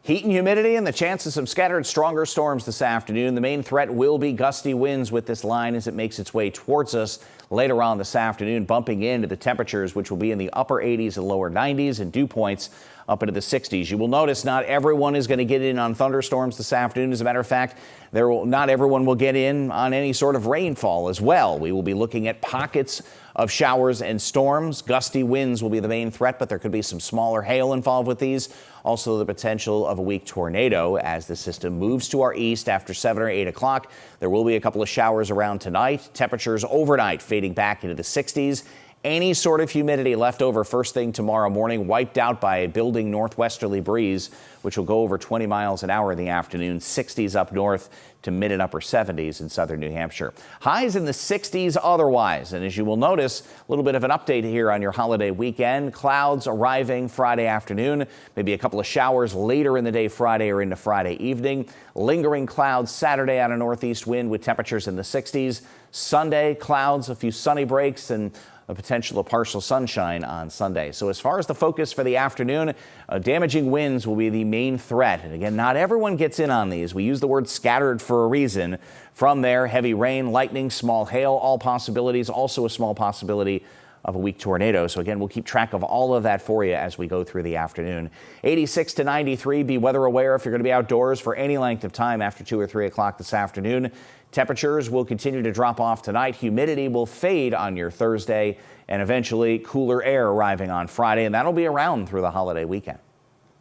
Heat and humidity and the chance of some scattered stronger storms this afternoon. The main threat will be gusty winds with this line as it makes its way towards us later on this afternoon, bumping into the temperatures, which will be in the upper 80s and lower 90s and dew points up into the 60s. You will notice not everyone is going to get in on thunderstorms this afternoon. As a matter of fact, not everyone will get in on any sort of rainfall as well. We will be looking at pockets of showers and storms. Gusty winds will be the main threat, but there could be some smaller hail involved with these. Also, the potential of a weak tornado as the system moves to our east after 7 or 8 o'clock. There will be a couple of showers around tonight. Temperatures overnight fading back into the 60s. Any sort of humidity left over first thing tomorrow morning, wiped out by a building northwesterly breeze, which will go over 20 miles an hour in the afternoon, 60s up north to mid and upper 70s in southern New Hampshire. Highs in the 60s otherwise. And as you will notice, a little bit of an update here on your holiday weekend. Clouds arriving Friday afternoon, maybe a couple of showers later in the day Friday or into Friday evening. Lingering clouds Saturday on a northeast wind with temperatures in the 60s. Sunday, clouds, a few sunny breaks, and a potential of partial sunshine on Sunday. So as far as the focus for the afternoon, damaging winds will be the main threat. And again, not everyone gets in on these. We use the word scattered for a reason. From there, heavy rain, lightning, small hail, all possibilities. Also a small possibility of a weak tornado. So again, we'll keep track of all of that for you as we go through the afternoon. 86 to 93. Be weather aware if you're going to be outdoors for any length of time after 2 or 3 o'clock this afternoon. Temperatures will continue to drop off tonight. Humidity will fade on your Thursday and eventually cooler air arriving on Friday, and that'll be around through the holiday weekend.